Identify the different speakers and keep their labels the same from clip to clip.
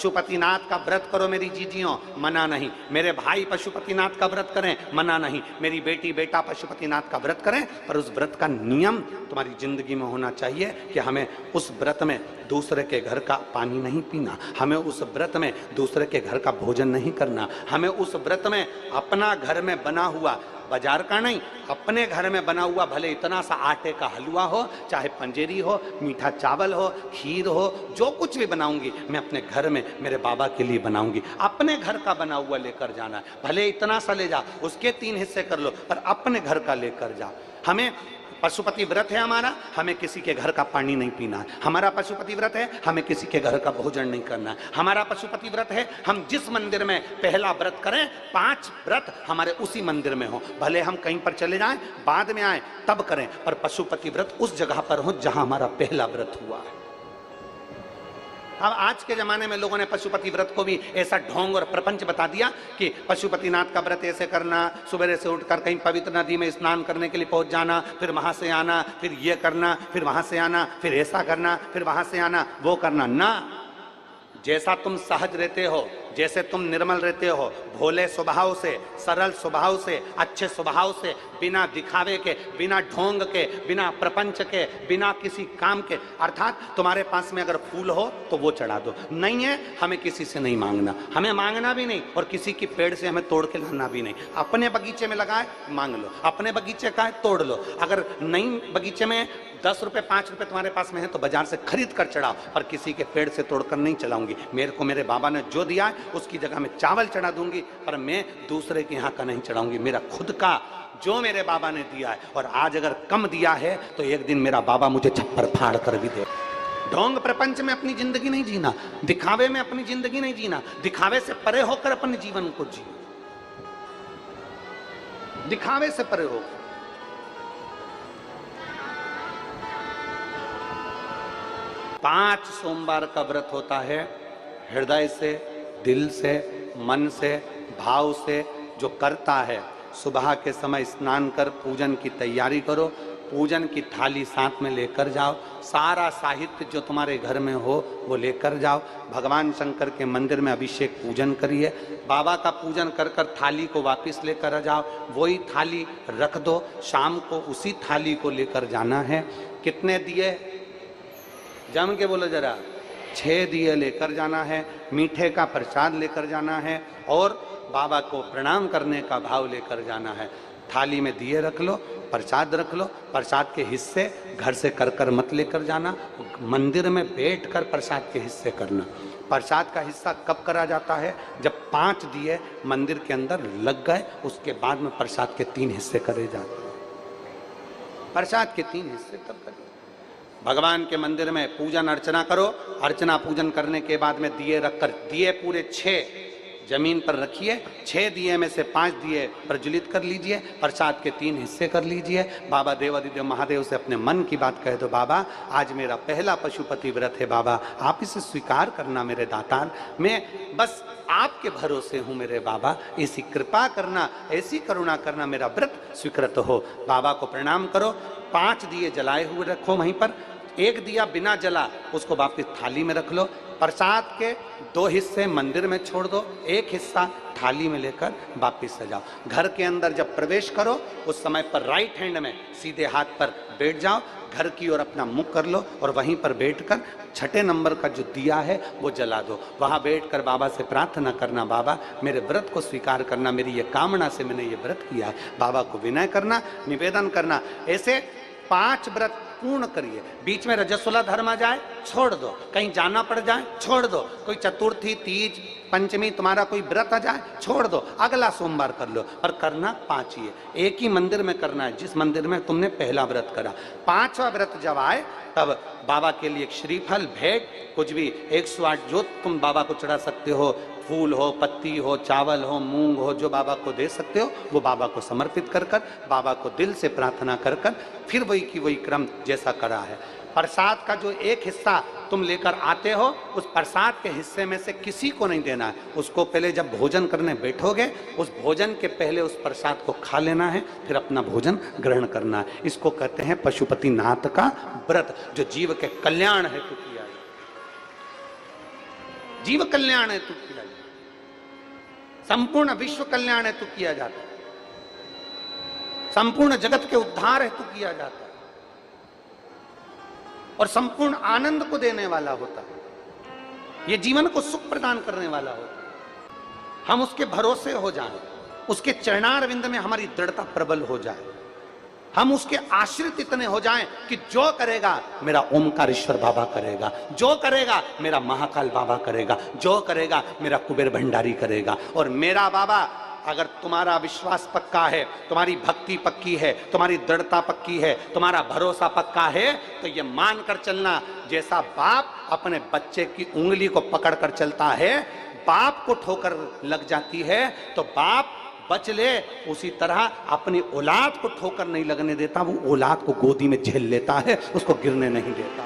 Speaker 1: पशुपतिनाथ का व्रत करो मेरी जीजियों, मना नहीं। मेरे भाई पशुपतिनाथ का व्रत करें, मना नहीं। मेरी बेटी बेटा पशुपतिनाथ का व्रत करें, पर उस व्रत का नियम तुम्हारी जिंदगी में होना चाहिए कि हमें उस व्रत में दूसरे के घर का पानी नहीं पीना, हमें उस व्रत में दूसरे के घर का भोजन नहीं करना, हमें उस व्रत में अपना घर में बना हुआ, बाजार का नहीं, अपने घर में बना हुआ, भले इतना सा आटे का हलवा हो, चाहे पंजेरी हो, मीठा चावल हो, खीर हो, जो कुछ भी बनाऊंगी मैं अपने घर में मेरे बाबा के लिए बनाऊंगी। अपने घर का बना हुआ लेकर जाना है, भले इतना सा ले जा, उसके 3 हिस्से कर लो, पर अपने घर का लेकर जा। हमें पशुपति व्रत है हमारा, हमें किसी के घर का पानी नहीं पीना है। हमारा पशुपति व्रत है, हमें किसी के घर का भोजन नहीं करना है। हमारा पशुपति व्रत है, हम जिस मंदिर में पहला व्रत करें, 5 व्रत हमारे उसी मंदिर में हो, भले हम कहीं पर चले जाएं, बाद में आए तब करें, पर पशुपति व्रत उस जगह पर हो जहां हमारा पहला व्रत हुआ है। अब आज के जमाने में लोगों ने पशुपति व्रत को भी ऐसा ढोंग और प्रपंच बता दिया कि पशुपतिनाथ का व्रत ऐसे करना, सुबह से उठकर कहीं पवित्र नदी में स्नान करने के लिए पहुंच जाना, फिर वहां से आना, फिर ये करना, फिर वहां से आना, फिर ऐसा करना, फिर वहां से आना, वो करना ना। जैसा तुम सहज रहते हो, जैसे तुम निर्मल रहते हो, भोले स्वभाव से, सरल स्वभाव से, अच्छे स्वभाव से, बिना दिखावे के, बिना ढोंग के, बिना प्रपंच के, बिना किसी काम के, अर्थात तुम्हारे पास में अगर फूल हो तो वो चढ़ा दो, नहीं है हमें किसी से नहीं मांगना, हमें मांगना भी नहीं, और किसी की पेड़ से हमें तोड़ के लाना भी नहीं। अपने बगीचे में लगाए मांग लो, अपने बगीचे का है तोड़ लो, अगर नहीं बगीचे में 10 रुपए 5 रुपए तुम्हारे पास में है तो बाजार से खरीद कर चढ़ाओ, पर किसी के पेड़ से तोड़कर नहीं चलाऊंगी। मेरे को मेरे बाबा ने जो दिया है उसकी जगह में चावल चढ़ा दूंगी, पर मैं दूसरे के यहाँ का नहीं चढ़ाऊंगी। मेरा खुद का जो मेरे बाबा ने दिया है, और आज अगर कम दिया है तो एक दिन मेरा बाबा मुझे छप्पर फाड़ कर भी दे। ढोंग प्रपंच में अपनी जिंदगी नहीं जीना, दिखावे में अपनी जिंदगी नहीं जीना, दिखावे से परे होकर अपने जीवन को जियो, दिखावे से परे हो। पांच सोमवार का व्रत होता है, हृदय से, दिल से, मन से, भाव से जो करता है, सुबह के समय स्नान कर पूजन की तैयारी करो, पूजन की थाली साथ में लेकर जाओ, सारा साहित्य जो तुम्हारे घर में हो वो लेकर जाओ, भगवान शंकर के मंदिर में अभिषेक पूजन करिए, बाबा का पूजन कर कर थाली को वापस लेकर आ जाओ, वही थाली रख दो, शाम को उसी थाली को लेकर जाना है। कितने दिए जम के बोलो जरा, 6 दिए लेकर जाना है, मीठे का प्रसाद लेकर जाना है, और बाबा को प्रणाम करने का भाव लेकर जाना है। थाली में दिए रख लो, प्रसाद रख लो, प्रसाद के हिस्से घर से कर कर मत लेकर जाना, मंदिर में बैठकर प्रसाद के हिस्से करना। प्रसाद का हिस्सा कब करा जाता है? जब 5 दिए मंदिर के अंदर लग गए, उसके बाद में प्रसाद के 3 हिस्से करे जाते हैं। प्रसाद के 3 हिस्से तब करिए। भगवान के मंदिर में पूजन अर्चना करो, अर्चना पूजन करने के बाद में दिए रखकर, दिए पूरे 6 जमीन पर रखिए, 6 दिए में से 5 दिए प्रज्वलित कर लीजिए, प्रसाद के 3 हिस्से कर लीजिए। बाबा देवादिदेव महादेव से अपने मन की बात कह दो, बाबा आज मेरा पहला पशुपति व्रत है, बाबा आप इसे स्वीकार करना मेरे दातार, मैं बस आपके भरोसे हूँ मेरे बाबा, ऐसी कृपा करना, ऐसी करुणा करना, मेरा व्रत स्वीकृत हो। बाबा को प्रणाम करो, 5 दिए जलाए हुए रखो वहीं पर, 1 दिया बिना जला उसको वापस थाली में रख लो, प्रसाद के 2 हिस्से मंदिर में छोड़ दो, 1 हिस्सा थाली में लेकर वापिस सजाओ। घर के अंदर जब प्रवेश करो उस समय पर राइट हैंड में सीधे हाथ पर बैठ जाओ, घर की ओर अपना मुख कर लो, और वहीं पर बैठकर 6ठे नंबर का जो दिया है वो जला दो। वहाँ बैठकर बाबा से प्रार्थना करना, बाबा मेरे व्रत को स्वीकार करना, मेरी ये कामना से मैंने ये व्रत किया है, बाबा को विनय करना, निवेदन करना। ऐसे 5 व्रत पूर्ण करिए। बीच में रजस्वला धर्म आ जाए छोड़ दो, कहीं जाना पड़ जाए छोड़ दो, कोई चतुर्थी, तीज, पंचमी तुम्हारा कोई व्रत आ जाए छोड़ दो, अगला सोमवार कर लो, पर करना 5 ही है। एक ही मंदिर में करना है जिस मंदिर में तुमने पहला व्रत करा। 5वां व्रत जब आए तब बाबा के लिए एक श्रीफल, भेंट, कुछ भी 108 जो तुम बाबा को चढ़ा सकते हो, फूल हो, पत्ती हो, चावल हो, मूंग हो, जो बाबा को दे सकते हो वो बाबा को समर्पित कर कर, बाबा को दिल से प्रार्थना कर कर, फिर वही की वही क्रम जैसा करा है। प्रसाद का जो 1 हिस्सा तुम लेकर आते हो, उस प्रसाद के हिस्से में से किसी को नहीं देना है, उसको पहले जब भोजन करने बैठोगे उस भोजन के पहले उस प्रसाद को खा लेना है, फिर अपना भोजन ग्रहण करना है। इसको कहते हैं पशुपतिनाथ का व्रत, जो जीव के कल्याण हेतु किया है। जीव कल्याण हेतु किया जाता है, संपूर्ण विश्व कल्याण हेतु किया जाता है, संपूर्ण जगत के उद्धार हेतु किया जाता है और संपूर्ण आनंद को देने वाला होता है। यह जीवन को सुख प्रदान करने वाला होता है। हम उसके भरोसे हो जाएं, उसके चरणारविंद में हमारी दृढ़ता प्रबल हो जाए, हम उसके आश्रित इतने हो जाएं कि जो करेगा मेरा ओमकारेश्वर बाबा करेगा, जो करेगा मेरा महाकाल बाबा करेगा, जो करेगा मेरा कुबेर भंडारी करेगा। और मेरा बाबा, अगर तुम्हारा विश्वास पक्का है, तुम्हारी भक्ति पक्की है, तुम्हारी दृढ़ता पक्की है, तुम्हारा भरोसा पक्का है, तो ये मानकर चलना, जैसा बाप अपने बच्चे की उंगली को पकड़कर चलता है, बाप को ठोकर लग जाती है तो बाप बच ले, उसी तरह अपनी औलाद को ठोकर नहीं लगने देता, वो औलाद को गोदी में झेल लेता है, उसको गिरने नहीं देता।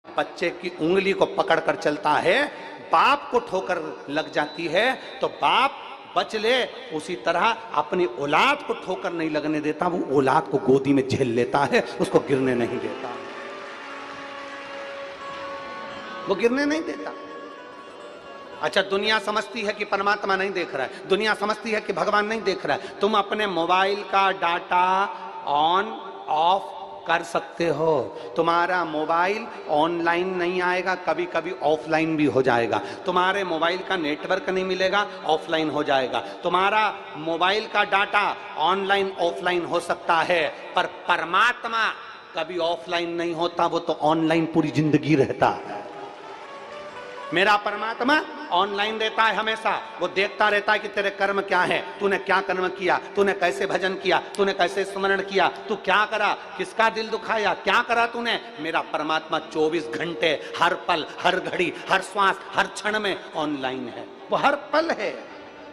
Speaker 1: बच्चे की उंगली को पकड़कर चलता है, बाप को ठोकर लग जाती है तो बाप बच ले, उसी तरह अपनी औलाद को ठोकर नहीं लगने देता, वो औलाद को गोदी में झेल लेता है, उसको गिरने नहीं देता, वो गिरने नहीं देता। अच्छा, दुनिया समझती है कि परमात्मा नहीं देख रहा है, दुनिया समझती है कि भगवान नहीं देख रहा है। तुम अपने मोबाइल का डाटा ऑन ऑफ कर सकते हो, तुम्हारा मोबाइल ऑनलाइन नहीं आएगा, कभी कभी ऑफलाइन भी हो जाएगा, तुम्हारे मोबाइल का नेटवर्क नहीं मिलेगा, ऑफलाइन हो जाएगा, तुम्हारा मोबाइल का डाटा ऑनलाइन ऑफलाइन हो सकता है, पर परमात्मा कभी ऑफलाइन नहीं होता, वो तो ऑनलाइन पूरी जिंदगी रहता है। मेरा परमात्मा ऑनलाइन रहता है हमेशा, वो देखता रहता है कि तेरे कर्म क्या है, तूने क्या कर्म किया, तूने कैसे भजन किया, तूने कैसे स्मरण किया, तू क्या करा, किसका दिल दुखाया, क्या करा तूने। मेरा परमात्मा 24 घंटे, हर पल, हर घड़ी, हर श्वास, हर क्षण में ऑनलाइन है, वो हर पल है,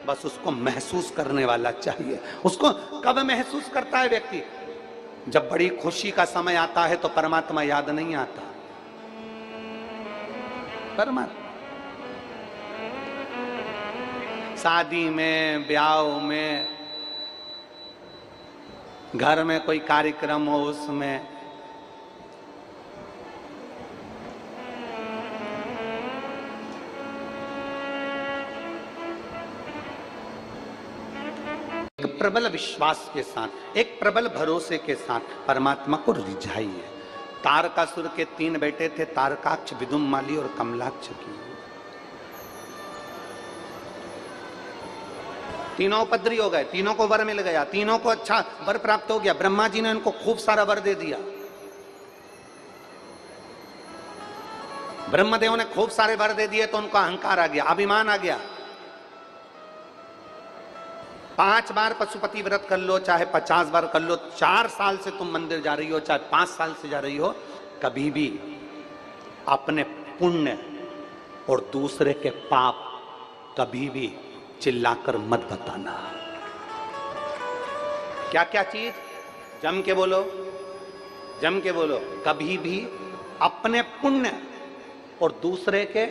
Speaker 1: बस उसको महसूस करने वाला चाहिए। उसको कब महसूस करता है व्यक्ति? जब बड़ी खुशी का समय आता है तो परमात्मा याद नहीं आता। परमात्मा शादी में, ब्याह में, घर में कोई कार्यक्रम हो, उसमें एक प्रबल विश्वास के साथ, एक प्रबल भरोसे के साथ परमात्मा को रिझाइए। तारकासुर के 3 बेटे थे, तारकाक्ष, विदुम्माली और कमलाक्ष की। तीनों उपद्री हो गए, तीनों को वर मिल गया, तीनों को अच्छा वर प्राप्त हो गया। ब्रह्मा जी ने उनको खूब सारा वर दे दिया, ब्रह्मदेव ने खूब सारे वर दे दिए तो उनको अहंकार आ गया, अभिमान आ गया। 5 बार पशुपति व्रत कर लो, चाहे 50 बार कर लो, 4 साल से तुम मंदिर जा रही हो, चाहे 5 साल से जा रही हो, कभी भी अपने पुण्य और दूसरे के पाप कभी भी चिल्लाकर मत बताना। क्या क्या चीज? जम के बोलो, जम के बोलो। कभी भी अपने पुण्य और दूसरे के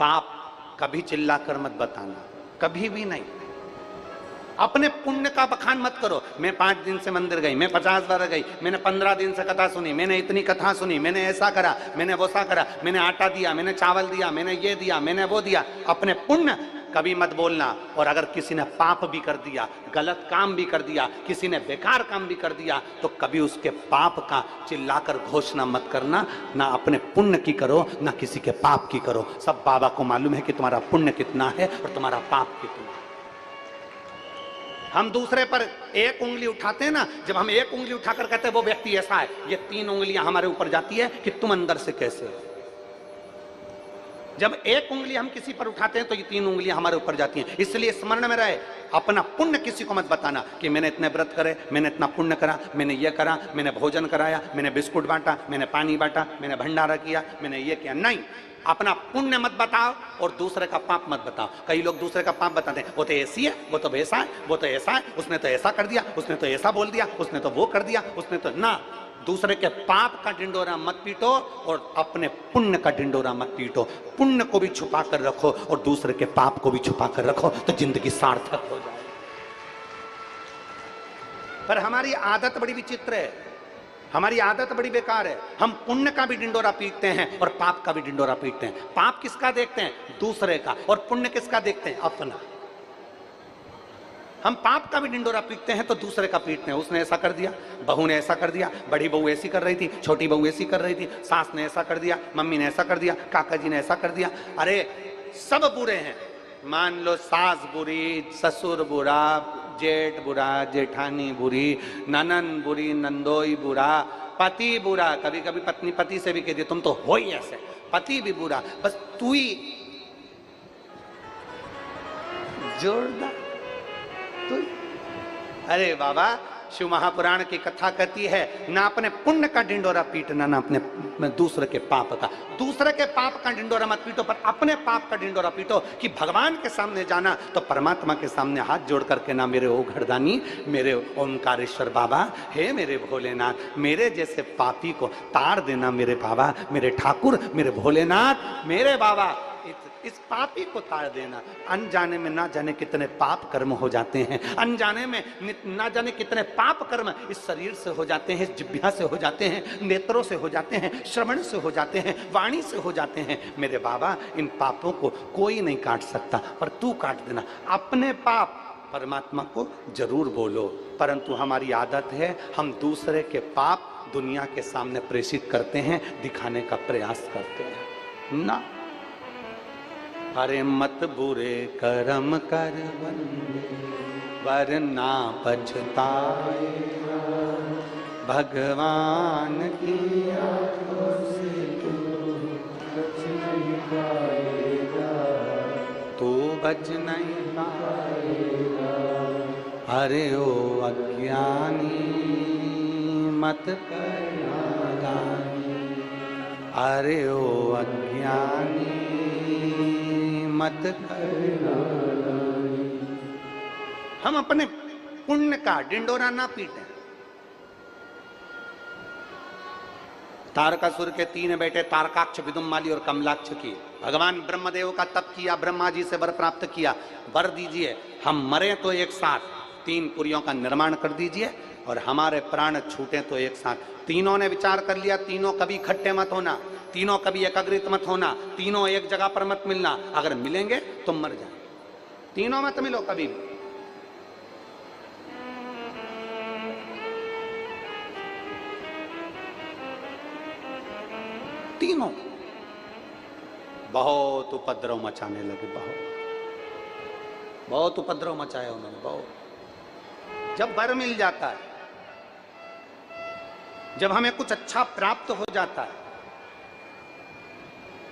Speaker 1: पाप कभी चिल्लाकर मत बताना, कभी भी नहीं। अपने पुण्य का बखान मत करो। मैं 5 दिन से मंदिर गई, मैं 50 बार गई, मैंने 15 दिन से कथा सुनी, मैंने इतनी कथा सुनी, मैंने ऐसा करा, मैंने वैसा करा, मैंने आटा दिया, मैंने चावल दिया, मैंने ये दिया, मैंने वो दिया। अपने पुण्य कभी मत बोलना। और अगर किसी ने पाप भी कर दिया, गलत काम भी कर दिया, किसी ने बेकार काम भी कर दिया, तो कभी उसके पाप का चिल्लाकर घोषणा मत करना। ना अपने पुण्य की करो, ना किसी के पाप की करो। सब बाबा को मालूम है कि तुम्हारा पुण्य कितना है और तुम्हारा पाप कितना है। हम दूसरे पर एक उंगली उठाते हैं ना, जब हम एक उंगली उठाकर कहते हैं वो व्यक्ति ऐसा है, ये 3 उंगलियां हमारे ऊपर जाती है कि तुम अंदर से कैसे हो। जब एक उंगली हम किसी पर उठाते हैं तो ये 3 उंगलियां हमारे ऊपर जाती हैं। इसलिए स्मरण में रहे, अपना पुण्य किसी को मत बताना कि मैंने इतने व्रत करे, मैंने इतना पुण्य करा, मैंने ये करा, मैंने भोजन कराया, मैंने बिस्कुट बांटा, मैंने पानी बांटा, मैंने भंडारा किया, मैंने ये किया। नहीं, अपना पुण्य मत बताओ और दूसरे का पाप मत बताओ। कई लोग दूसरे का पाप बताते हैं, वो तो ऐसी है, वो तो वैसा है, वो तो ऐसा है, उसने तो ऐसा कर दिया, उसने तो ऐसा बोल दिया, उसने तो वो कर दिया, उसने तो ना। दूसरे के पाप का ढिंडोरा मत पीटो और अपने पुण्य का ढिंडोरा मत पीटो। पुण्य को भी छुपा कर रखो और दूसरे के पाप को भी छुपा कर रखो, तो जिंदगी सार्थक हो जाए। पर हमारी आदत बड़ी विचित्र है। हमारी आदत बड़ी बेकार है, हम पुण्य का भी डिंडोरा पीटते हैं और पाप का भी डिंडोरा पीटते हैं। पाप किसका देखते हैं? दूसरे का। और पुण्य किसका देखते हैं? अपना। हम पाप का भी डिंडोरा पीटते हैं तो दूसरे का पीटते हैं। उसने ऐसा कर दिया, बहू ने ऐसा कर दिया, बड़ी बहू ऐसी कर रही थी, छोटी बहू ऐसी कर रही थी, सास ने ऐसा कर दिया, मम्मी ने ऐसा कर दिया, काका जी ने ऐसा कर दिया। अरे सब बुरे हैं। मान लो सास बुरी, ससुर बुरा, जेठ बुरा, जेठानी बुरी, ननन बुरी, नंदोई बुरा, पति बुरा। कभी कभी पत्नी पति से भी कहती है तुम तो हो ही ऐसे, पति भी बुरा, बस तू ही जोरदार। अरे बाबा, शिव महापुराण की कथा कहती है ना अपने पुण्य का डिंडोरा पीटना, ना अपने दूसरे के पाप का। दूसरे के पाप का डिंडोरा मत पीटो, पर अपने पाप का डिंडोरा पीटो। कि भगवान के सामने जाना तो परमात्मा के सामने हाथ जोड़ करके ना, मेरे ओ घरदानी, मेरे ओंकारेश्वर बाबा, हे मेरे भोलेनाथ, मेरे जैसे पापी को तार देना मेरे बाबा, मेरे ठाकुर, मेरे भोलेनाथ, मेरे बाबा, इस पापी को तार देना। अनजाने में ना जाने कितने पाप कर्म हो जाते हैं, अनजाने में ना जाने कितने पाप कर्म इस शरीर से हो जाते हैं, जिह्वा से हो जाते हैं, नेत्रों से हो जाते हैं, श्रवण से हो जाते हैं, वाणी से हो जाते हैं। मेरे बाबा, इन पापों को कोई नहीं काट सकता, पर तू काट देना। अपने पाप परमात्मा को जरूर बोलो, परंतु हमारी आदत है हम दूसरे के पाप दुनिया के सामने प्रेषित करते हैं, दिखाने का प्रयास करते हैं ना। अरे मत बुरे कर्म कर वरना पछताए, भगवान की आंखों से तू बच नहीं पाएगा, तू बच नहीं पाएगा। अरे ओ अज्ञानी मत कर नादानी, अरे ओ अज्ञानी मत करना। हम अपने पुण्य का डिंडोरा ना पीटें। तारकासुर के 3 बेटे तारकाक्ष, विदुम्माली और कमलाक्ष की भगवान ब्रह्मदेव का तप किया, ब्रह्मा जी से वर प्राप्त किया, वर दीजिए हम मरे तो एक साथ 3 पुरियों का निर्माण कर दीजिए और हमारे प्राण छूटे तो एक साथ। तीनों ने विचार कर लिया, तीनों कभी इकट्ठे मत होना, तीनों कभी एकाग्रित मत होना, तीनों एक जगह पर मत मिलना, अगर मिलेंगे तो मर जाए। तीनों मत मिलो कभी भी। तीनों बहुत उपद्रव मचाने लगे, बहुत उपद्रव मचाया उन्होंने, बहुत। जब वर मिल जाता है, जब हमें कुछ अच्छा प्राप्त हो जाता है,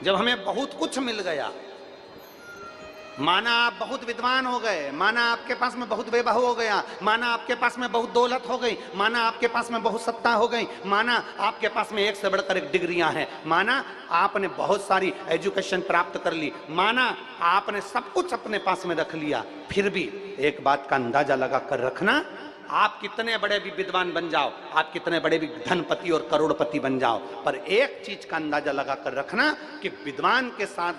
Speaker 1: जब हमें बहुत कुछ मिल गया, माना आप बहुत विद्वान हो गए, माना आपके पास में बहुत वैभव हो गया, माना आपके पास में बहुत दौलत हो गई, माना आपके पास में बहुत सत्ता हो गई, माना आपके पास में एक से बढ़कर एक डिग्रियां हैं, माना आपने बहुत सारी एजुकेशन प्राप्त कर ली, माना आपने सब कुछ अपने पास में रख लिया, फिर भी एक बात का अंदाजा लगा कर रखना, आप कितने बड़े भी विद्वान बन जाओ, आप कितने बड़े भी धनपति और करोड़पति बन जाओ, पर एक चीज का अंदाजा लगा कर रखना कि विद्वान के साथ,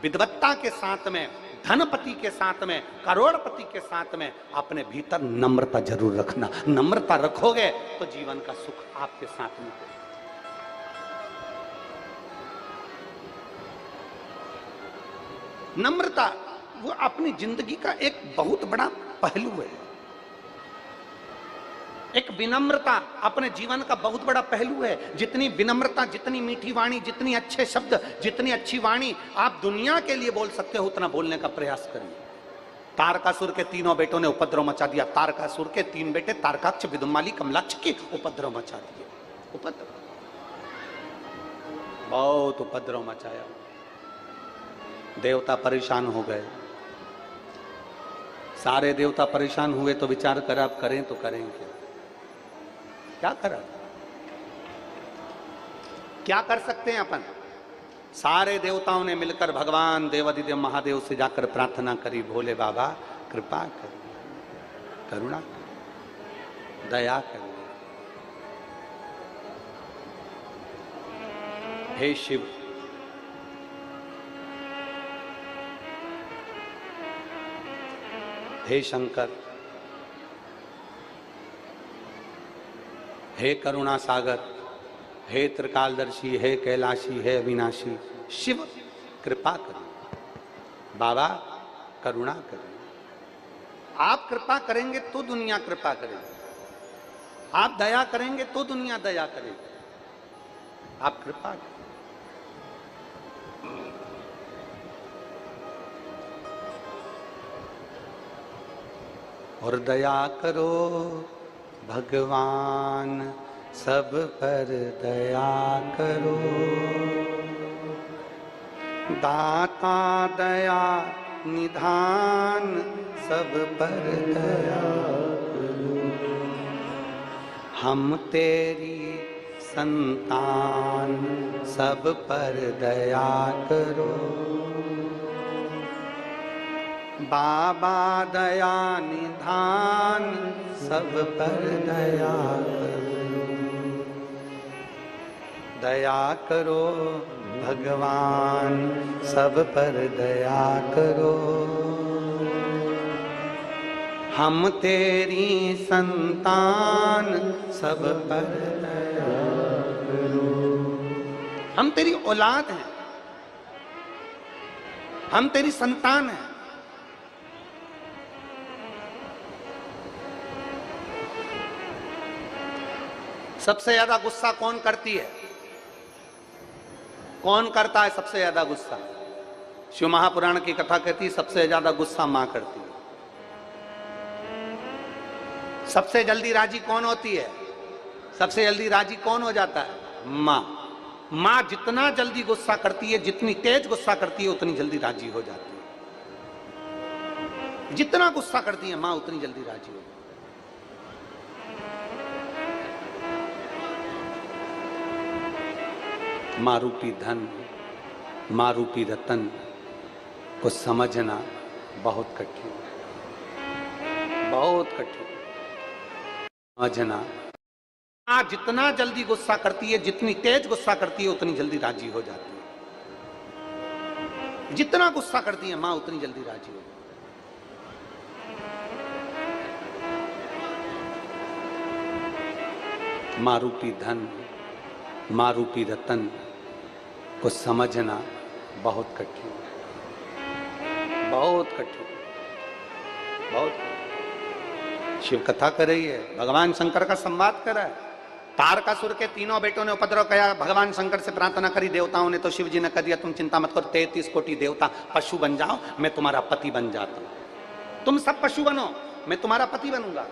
Speaker 1: विद्वत्ता के साथ में, धनपति के साथ में, करोड़पति के साथ में अपने भीतर नम्रता जरूर रखना। नम्रता रखोगे तो जीवन का सुख आपके साथ में। नम्रता वो अपनी जिंदगी का एक बहुत बड़ा पहलू है। एक विनम्रता अपने जीवन का बहुत बड़ा पहलू है। जितनी विनम्रता, जितनी मीठी वाणी, जितनी अच्छे शब्द, जितनी अच्छी वाणी आप दुनिया के लिए बोल सकते हो, उतना बोलने का प्रयास करिए। तारकासुर के 3 बेटों ने उपद्रव मचा दिया। तारकासुर के 3 बेटे तारकाक्ष, विदुम्माली, कमलाक्ष की उपद्रव मचा दिए। उपद्रव, बहुत उपद्रव मचाया। देवता परेशान हो गए। सारे देवता परेशान हुए तो विचार कर, अब करें तो करें क्या करें, क्या कर सकते हैं अपन। सारे देवताओं ने मिलकर भगवान देवादिदेव महादेव से जाकर प्रार्थना करी, भोले बाबा कृपा करिए, करुणा करिए, दया करिए। हे शिव, हे शंकर, हे करुणा सागर, हे त्रिकालदर्शी, हे कैलाशी, हे अविनाशी, शिव कृपा करें। बाबा करुणा करें। आप कृपा करेंगे तो दुनिया कृपा करेगी, आप दया करेंगे तो दुनिया दया करेगी। आप कृपा करें। और दया करो भगवान, सब पर दया करो। दाता दया निधान, सब पर दया करो। हम तेरी संतान, सब पर दया करो। बाबा दया निधान, सब पर दया करो। दया करो भगवान, सब पर दया करो। हम तेरी संतान, सब पर दया करो। हम तेरी औलाद हैं, हम तेरी संतान हैं। सबसे ज्यादा गुस्सा कौन करती है? कौन करता है सबसे ज्यादा गुस्सा? शिव महापुराण की कथा कहती है सबसे ज्यादा गुस्सा मां करती है। सबसे जल्दी राजी कौन होती है? सबसे जल्दी राजी कौन हो जाता है? मां। मां जितना जल्दी गुस्सा करती है, जितनी तेज गुस्सा करती है, उतनी जल्दी राजी हो जाती है। जितना गुस्सा करती है मां, उतनी जल्दी राजी हो जाती है। मां रूपी धन, मां रूपी रतन को समझना बहुत कठिन, बहुत कठिन समझना। मां जितना जल्दी गुस्सा करती है, जितनी तेज गुस्सा करती है, उतनी जल्दी राजी हो जाती है। जितना गुस्सा करती है मां, उतनी जल्दी राजी हो जाती है। मां रूपी धन, मां रूपी रतन को समझना बहुत कठिन, बहुत कठिन, बहुत कठिन। शिव कथा कर रही है, भगवान शंकर का संवाद कर रहा है। तारकासुर के तीनों बेटों ने उपद्रव किया, भगवान शंकर से प्रार्थना करी देवताओं ने, तो शिव जी ने कह दिया तुम चिंता मत करो, 33 कोटि देवता पशु बन जाओ, मैं तुम्हारा पति बन जाता हूं। तुम सब पशु बनो, मैं तुम्हारा पति बनूंगा।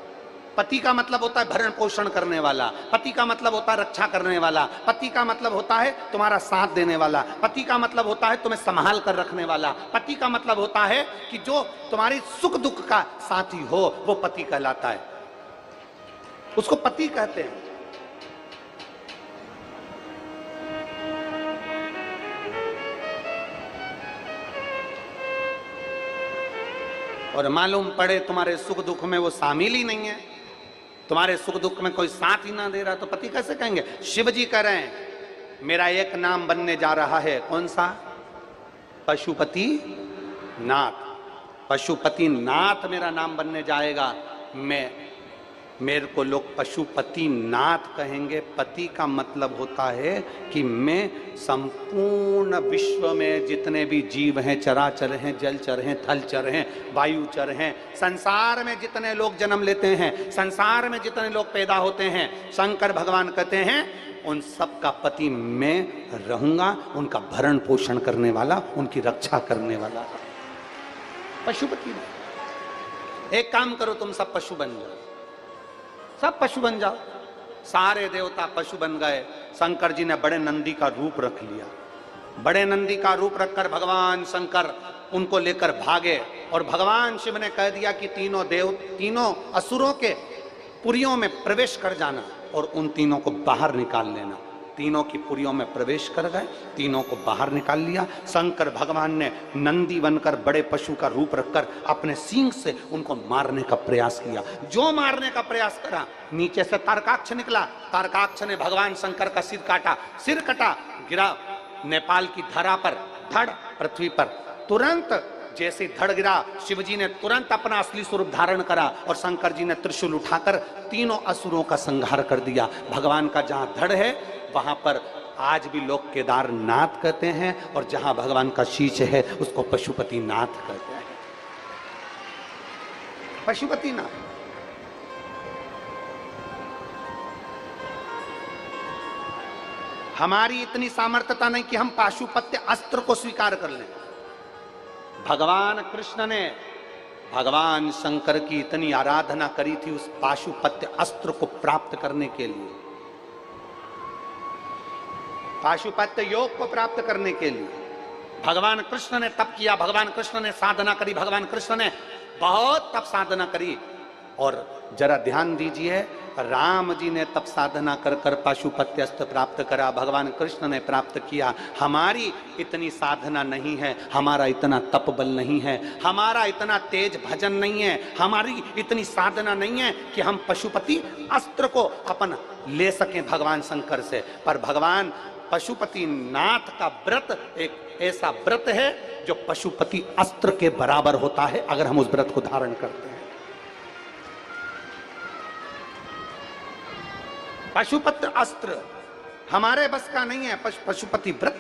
Speaker 1: पति का मतलब होता है भरण पोषण करने वाला, पति का मतलब होता है रक्षा करने वाला, पति का मतलब होता है तुम्हारा साथ देने वाला, पति का मतलब होता है तुम्हें संभाल कर रखने वाला, पति का मतलब होता है कि जो तुम्हारी सुख दुख का साथी हो, वो पति कहलाता है। उसको पति कहते हैं। और मालूम पड़े तुम्हारे सुख दुख में वो शामिल ही नहीं है, तुम्हारे सुख दुख में कोई साथ ही ना दे रहा, तो पति कैसे कहेंगे? शिव जी कह रहे हैं मेरा एक नाम बनने जा रहा है, कौन सा? पशुपति नाथ। पशुपति नाथ मेरा नाम बनने जाएगा। मेरे को लोग पशुपति नाथ कहेंगे। पति का मतलब होता है कि मैं संपूर्ण विश्व में जितने भी जीव हैं, चराचर हैं, जलचर हैं, थलचर हैं, वायुचर हैं, संसार में जितने लोग जन्म लेते हैं, संसार में जितने लोग पैदा होते हैं, शंकर भगवान कहते हैं उन सब का पति मैं रहूंगा, उनका भरण पोषण करने वाला, उनकी रक्षा करने वाला। पशुपति। एक काम करो, तुम सब पशु बन जाओ, सब पशु बन जाओ। सारे देवता पशु बन गए। शंकर जी ने बड़े नंदी का रूप रख लिया। बड़े नंदी का रूप रखकर भगवान शंकर उनको लेकर भागे, और भगवान शिव ने कह दिया कि तीनों असुरों के पुरियों में प्रवेश कर जाना और उन तीनों को बाहर निकाल लेना। तीनों की पुरियों में प्रवेश कर गए, तीनों को बाहर निकाल लिया। शंकर भगवान ने नंदी बनकर बड़े पशु का रूप रखकर अपने सींग से उनको मारने का प्रयास किया। जो मारने का प्रयास करा, नीचे से तारकाक्ष निकला। तारकाक्ष ने भगवान शंकर का सिर काटा, सिर कटा, गिरा नेपाल की धरा पर, धड़ पृथ्वी पर। तुरंत जैसे धड़ गिरा, शिवजी ने तुरंत अपना असली स्वरूप धारण करा और शंकर जी ने त्रिशूल उठाकर तीनों असुरों का संहार कर दिया। भगवान का जहां धड़ है वहां पर आज भी लोग केदारनाथ कहते हैं, और जहां भगवान का शीश है उसको पशुपतिनाथ कहते हैं। पशुपतिनाथ। हमारी इतनी सामर्थ्यता नहीं कि हम पाशुपत्य अस्त्र को स्वीकार कर लें। भगवान कृष्ण ने भगवान शंकर की इतनी आराधना करी थी उस पाशुपत्य अस्त्र को प्राप्त करने के लिए, पाशुपत्य योग को प्राप्त करने के लिए। भगवान कृष्ण ने तप किया, भगवान कृष्ण ने साधना करी, भगवान कृष्ण ने बहुत तप साधना करी। और जरा ध्यान दीजिए, राम जी ने तप साधना कर कर पाशुपत्य अस्त्र प्राप्त करा, भगवान कृष्ण ने प्राप्त किया। हमारी इतनी साधना नहीं है, हमारा इतना तप बल नहीं है, हमारा इतना तेज भजन नहीं है, हमारी इतनी साधना नहीं है कि हम पशुपति अस्त्र को अपन ले सकें भगवान शंकर से। पर भगवान पशुपतिनाथ का व्रत एक ऐसा व्रत है जो पशुपति अस्त्र के बराबर होता है अगर हम उस व्रत को धारण करते हैं। पशुपति अस्त्र हमारे बस का नहीं है, पशुपति व्रत